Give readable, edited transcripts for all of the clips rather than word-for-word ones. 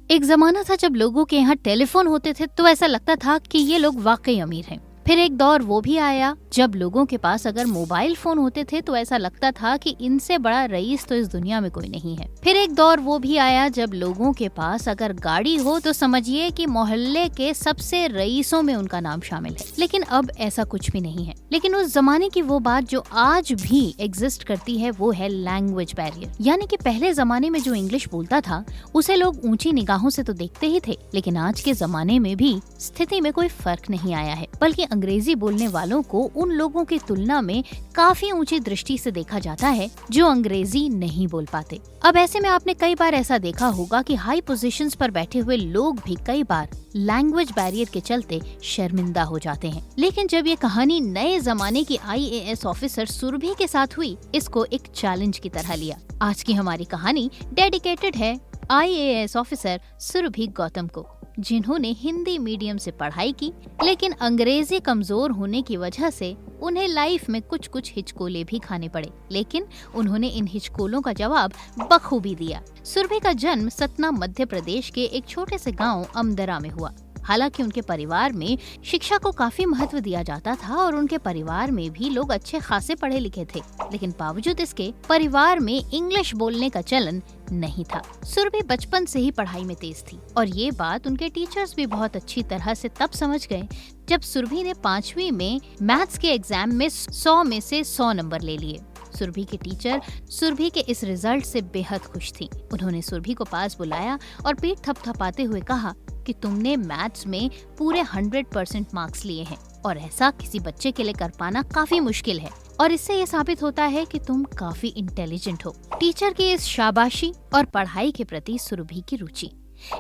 एक जमाना था जब लोगों के यहाँ टेलीफोन होते थे तो ऐसा लगता था कि ये लोग वाकई अमीर हैं। फिर एक दौर वो भी आया जब लोगों के पास अगर मोबाइल फोन होते थे तो ऐसा लगता था कि इनसे बड़ा रईस तो इस दुनिया में कोई नहीं है। फिर एक दौर वो भी आया जब लोगों के पास अगर गाड़ी हो तो समझिए कि मोहल्ले के सबसे रईसों में उनका नाम शामिल है। लेकिन अब ऐसा कुछ भी नहीं है। लेकिन उस जमाने की वो बात जो आज भी एग्जिस्ट करती है वो है लैंग्वेज बैरियर। यानी कि पहले जमाने में जो इंग्लिश बोलता था उसे लोग ऊंची निगाहों से तो देखते ही थे, लेकिन आज के जमाने में भी स्थिति में कोई फर्क नहीं आया है, बल्कि अंग्रेजी बोलने वालों को उन लोगों की तुलना में काफी ऊंची दृष्टि से देखा जाता है जो अंग्रेजी नहीं बोल पाते। अब ऐसे में आपने कई बार ऐसा देखा होगा कि हाई पोजीशंस पर बैठे हुए लोग भी कई बार लैंग्वेज बैरियर के चलते शर्मिंदा हो जाते हैं। लेकिन जब ये कहानी नए जमाने की IAS ऑफिसर सुरभि के साथ हुई, इसको एक चैलेंज की तरह लिया। आज की हमारी कहानी डेडिकेटेड है IAS ऑफिसर सुरभि गौतम को, जिन्होंने हिंदी मीडियम से पढ़ाई की, लेकिन अंग्रेजी कमजोर होने की वजह से उन्हें लाइफ में कुछ हिचकोले भी खाने पड़े, लेकिन उन्होंने इन हिचकोलों का जवाब बखूबी दिया। सुरभि का जन्म सतना मध्य प्रदेश के एक छोटे से गांव अमदरा में हुआ। हालांकि उनके परिवार में शिक्षा को काफी महत्व दिया जाता था और उनके परिवार में भी लोग अच्छे खासे पढ़े लिखे थे, लेकिन बावजूद इसके परिवार में इंग्लिश बोलने का चलन नहीं था। सुरभि बचपन से ही पढ़ाई में तेज थी और ये बात उनके टीचर्स भी बहुत अच्छी तरह से तब समझ गए जब सुरभि ने 5वीं में मैथ्स के एग्जाम में 100 में से 100 नंबर ले लिए। सुरभि के टीचर सुरभि के इस रिजल्ट से बेहद खुश थी। उन्होंने सुरभि को पास बुलाया और पीठ थपथपाते हुए कहा कि तुमने मैथ्स में पूरे 100% मार्क्स लिए हैं और ऐसा किसी बच्चे के लिए कर पाना काफी मुश्किल है और इससे ये साबित होता है कि तुम काफी इंटेलिजेंट हो। टीचर की इस शाबाशी और पढ़ाई के प्रति सुरभि की रुचि,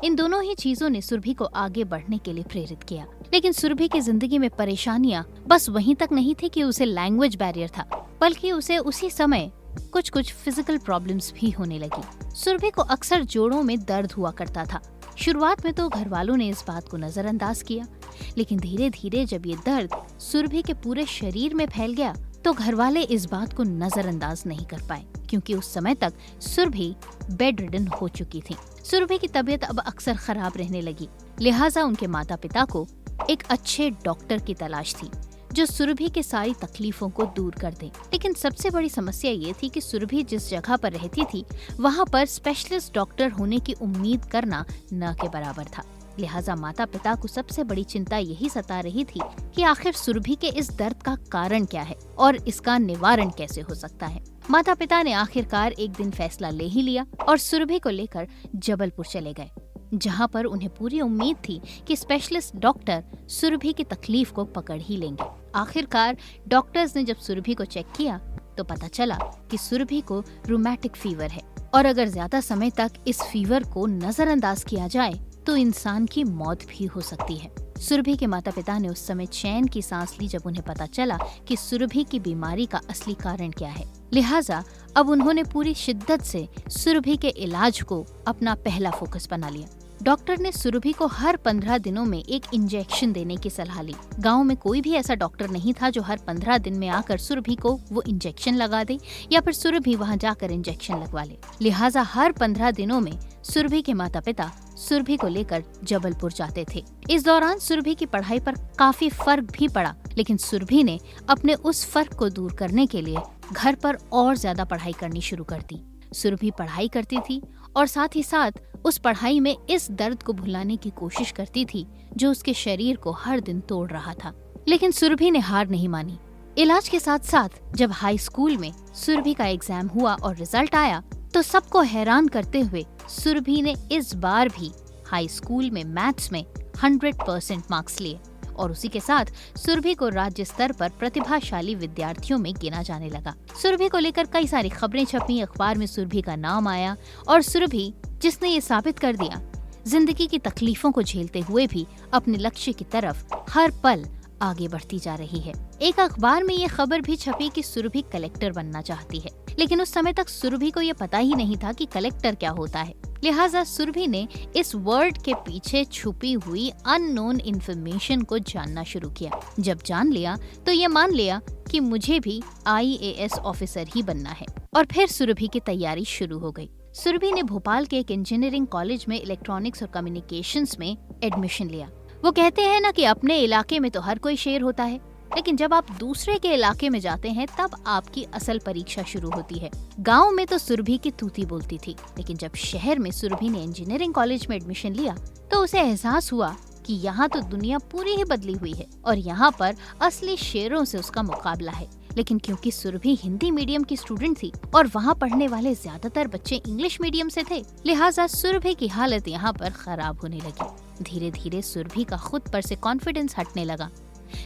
इन दोनों ही चीजों ने सुरभि को आगे बढ़ने के लिए प्रेरित किया। लेकिन सुरभि की जिंदगी में परेशानियां बस वहीं तक नहीं थी कि उसे लैंग्वेज बैरियर था, बल्कि उसे उसी समय कुछ फिजिकल प्रॉब्लम्स भी होने लगी। सुरभि को अक्सर जोड़ों में दर्द हुआ करता था। शुरुआत में तो घर वालों ने इस बात को नजरअंदाज किया, लेकिन धीरे धीरे जब ये दर्द सुरभि के पूरे शरीर में फैल गया तो घर वाले इस बात को नजरअंदाज नहीं कर पाए, क्योंकि उस समय तक सुरभि बेड रिडन हो चुकी थी। सुरभि की तबीयत अब अक्सर खराब रहने लगी, लिहाजा उनके माता पिता को एक अच्छे डॉक्टर की तलाश थी जो सुरभि के सारी तकलीफों को दूर कर दे। लेकिन सबसे बड़ी समस्या ये थी कि सुरभि जिस जगह पर रहती थी वहाँ पर स्पेशलिस्ट डॉक्टर होने की उम्मीद करना न के बराबर था। लिहाजा माता पिता को सबसे बड़ी चिंता यही सता रही थी कि आखिर सुरभि के इस दर्द का कारण क्या है और इसका निवारण कैसे हो सकता है। माता पिता ने आखिरकार एक दिन फैसला ले ही लिया और सुरभि को लेकर जबलपुर चले गए, जहां पर उन्हें पूरी उम्मीद थी कि स्पेशलिस्ट डॉक्टर सुरभि की तकलीफ को पकड़ ही लेंगे। आखिरकार डॉक्टर्स ने जब सुरभि को चेक किया तो पता चला कि सुरभि को रूमेटिक फीवर है और अगर ज्यादा समय तक इस फीवर को नजरअंदाज किया जाए तो इंसान की मौत भी हो सकती है। सुरभि के माता पिता ने उस समय चैन की सांस ली जब उन्हें पता चला कि सुरभि की बीमारी का असली कारण क्या है। लिहाजा अब उन्होंने पूरी शिद्दत से सुरभि के इलाज को अपना पहला फोकस बना लिया। डॉक्टर ने सुरभि को हर 15 दिनों में एक इंजेक्शन देने की सलाह ली। गांव में कोई भी ऐसा डॉक्टर नहीं था जो हर 15 दिन में आकर सुरभि को वो इंजेक्शन लगा दे या फिर सुरभि वहां जाकर इंजेक्शन लगवा ले। लिहाजा हर 15 दिनों में सुरभि के माता पिता सुरभि को लेकर जबलपुर जाते थे। इस दौरान सुरभि की पढ़ाई पर काफी फर्क भी पड़ा, लेकिन सुरभि ने अपने उस फर्क को दूर करने के लिए घर पर और ज्यादा पढ़ाई करनी शुरू कर दी। सुरभि पढ़ाई करती थी और साथ ही साथ उस पढ़ाई में इस दर्द को भुलाने की कोशिश करती थी जो उसके शरीर को हर दिन तोड़ रहा था। लेकिन सुरभि ने हार नहीं मानी। इलाज के साथ साथ जब हाई स्कूल में सुरभि का एग्जाम हुआ और रिजल्ट आया तो सबको हैरान करते हुए सुरभि ने इस बार भी हाई स्कूल में मैथ्स में 100% मार्क्स लिए और उसी के साथ सुरभि को राज्य स्तर पर प्रतिभाशाली विद्यार्थियों में गिना जाने लगा। सुरभि को लेकर कई सारी खबरें छपी, अखबार में सुरभि का नाम आया और सुरभि, जिसने ये साबित कर दिया जिंदगी की तकलीफों को झेलते हुए भी अपने लक्ष्य की तरफ हर पल आगे बढ़ती जा रही है। एक अखबार में ये खबर भी छपी कि सुरभि कलेक्टर बनना चाहती है, लेकिन उस समय तक सुरभि को ये पता ही नहीं था कि कलेक्टर क्या होता है। लिहाजा सुरभि ने इस वर्ड के पीछे छुपी हुई अननोन इन्फॉर्मेशन को जानना शुरू किया। जब जान लिया तो ये मान लिया कि मुझे भी IAS ऑफिसर ही बनना है और फिर सुरभि की तैयारी शुरू हो गई। सुरभि ने भोपाल के एक इंजीनियरिंग कॉलेज में इलेक्ट्रॉनिक्स और कम्युनिकेशंस में एडमिशन लिया। वो कहते हैं ना कि अपने इलाके में तो हर कोई शेर होता है, लेकिन जब आप दूसरे के इलाके में जाते हैं तब आपकी असल परीक्षा शुरू होती है। गांव में तो सुरभि की तूती बोलती थी, लेकिन जब शहर में सुरभि ने इंजीनियरिंग कॉलेज में एडमिशन लिया तो उसे एहसास हुआ कि यहाँ तो दुनिया पूरी ही बदली हुई है और यहाँ पर असली शेरों से उसका मुकाबला है। लेकिन क्योंकि सुरभि हिंदी मीडियम की स्टूडेंट थी और वहाँ पढ़ने वाले ज्यादातर बच्चे इंग्लिश मीडियम से थे, लिहाजा सुरभि की हालत यहाँ पर खराब होने लगी। धीरे धीरे सुरभि का खुद पर से कॉन्फिडेंस हटने लगा।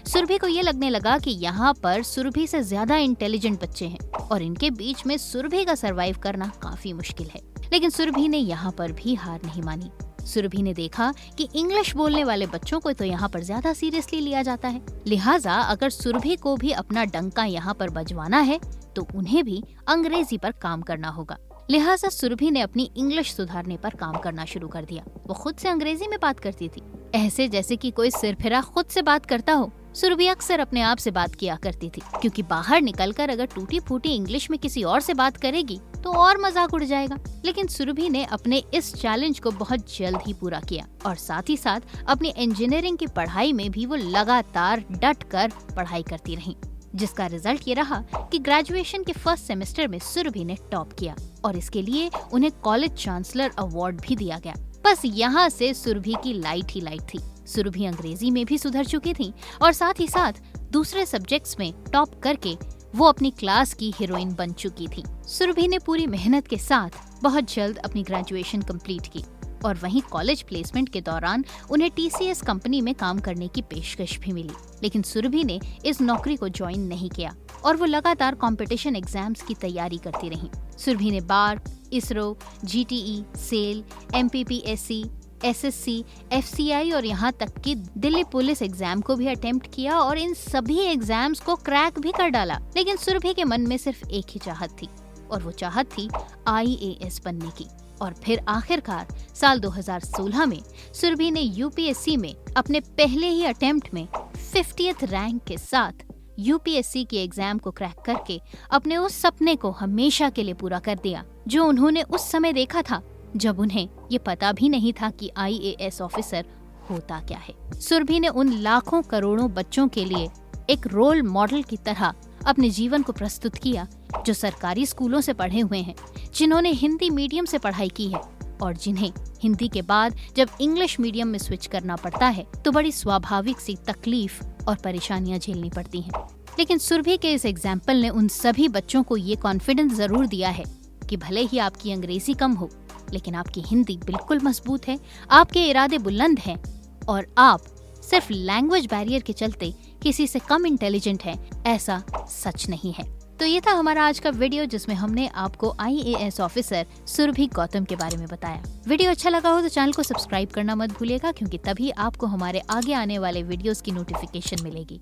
सुरभि को ये लगने लगा कि यहाँ पर सुरभि से ज्यादा इंटेलिजेंट बच्चे हैं और इनके बीच में सुरभि का सरवाइव करना काफी मुश्किल है। लेकिन सुरभि ने यहाँ पर भी हार नहीं मानी। सुरभि ने देखा कि इंग्लिश बोलने वाले बच्चों को तो यहाँ पर ज्यादा सीरियसली लिया जाता है, लिहाजा अगर सुरभि को भी अपना डंका यहाँ पर बजवाना है तो उन्हें भी अंग्रेजी पर काम करना होगा। लिहाजा सुरभि ने अपनी इंग्लिश सुधारने पर काम करना शुरू कर दिया। वो खुद से अंग्रेजी में बात करती थी, ऐसे जैसे कि कोई सिरफिरा खुद से बात करता हो। सुरभि अक्सर अपने आप से बात किया करती थी, क्योंकि बाहर निकलकर अगर टूटी फूटी इंग्लिश में किसी और से बात करेगी तो और मजाक उड़ जाएगा। लेकिन सुरभि ने अपने इस चैलेंज को बहुत जल्द ही पूरा किया और साथ ही साथ अपनी इंजीनियरिंग की पढ़ाई में भी वो लगातार डट कर पढ़ाई करती रही, जिसका रिजल्ट ये रहा कि ग्रेजुएशन के फर्स्ट सेमेस्टर में सुरभि ने टॉप किया और इसके लिए उन्हें कॉलेज चांसलर अवार्ड भी दिया गया। बस यहाँ से सुरभि की लाइट ही लाइट थी। सुरभि अंग्रेजी में भी सुधर चुकी थी और साथ ही साथ दूसरे सब्जेक्ट्स में टॉप करके वो अपनी क्लास की हीरोइन बन चुकी थी। सुरभि ने पूरी मेहनत के साथ बहुत जल्द अपनी ग्रेजुएशन कंप्लीट की और वहीं कॉलेज प्लेसमेंट के दौरान उन्हें TCS कंपनी में काम करने की पेशकश भी मिली। लेकिन सुरभि ने इस नौकरी को ज्वाइन नहीं किया और वो लगातार कंपटीशन एग्जाम्स की तैयारी करती रही। सुरभि ने बार, ISRO, GTE, SAIL, MPPSC, SSC, FCI और यहाँ तक कि दिल्ली पुलिस एग्जाम को भी अटेम्प्ट किया और इन सभी एग्जाम्स को क्रैक भी कर डाला। लेकिन सुरभि के मन में सिर्फ एक ही चाहत थी और वो चाहत थी IAS बनने की। और फिर आखिरकार साल 2016 में सुरभि ने UPSC में अपने पहले ही अटेम्प्ट में 50th रैंक के साथ UPSC की एग्जाम को क्रैक करके अपने उस सपने को हमेशा के लिए पूरा कर दिया जो उन्होंने उस समय देखा था जब उन्हें ये पता भी नहीं था कि IAS ऑफिसर होता क्या है। सुरभि ने उन लाखों करोड़ों बच्चों के लिए एक रोल मॉडल की तरह अपने जीवन को प्रस्तुत किया जो सरकारी स्कूलों से पढ़े हुए हैं, जिन्होंने हिंदी मीडियम से पढ़ाई की है और जिन्हें हिंदी के बाद जब इंग्लिश मीडियम में स्विच करना पड़ता है तो बड़ी स्वाभाविक सी तकलीफ और परेशानियां झेलनी पड़ती हैं। लेकिन सुरभि के इस एग्जाम्पल ने उन सभी बच्चों को ये कॉन्फिडेंस जरूर दिया है कि भले ही आपकी अंग्रेजी कम हो, लेकिन आपकी हिंदी बिल्कुल मजबूत है, आपके इरादे बुलंद हैं और आप सिर्फ लैंग्वेज बैरियर के चलते किसी से कम इंटेलिजेंट हैं, ऐसा सच नहीं है। तो ये था हमारा आज का वीडियो जिसमें हमने आपको IAS ऑफिसर सुरभि गौतम के बारे में बताया। वीडियो अच्छा लगा हो तो चैनल को सब्सक्राइब करना मत भूलिएगा, क्योंकि तभी आपको हमारे आगे आने वाले वीडियोस की नोटिफिकेशन मिलेगी।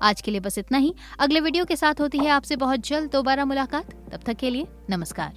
आज के लिए बस इतना ही। अगले वीडियो के साथ होती है आपसे बहुत जल्द दोबारा मुलाकात। तब तक के लिए नमस्कार।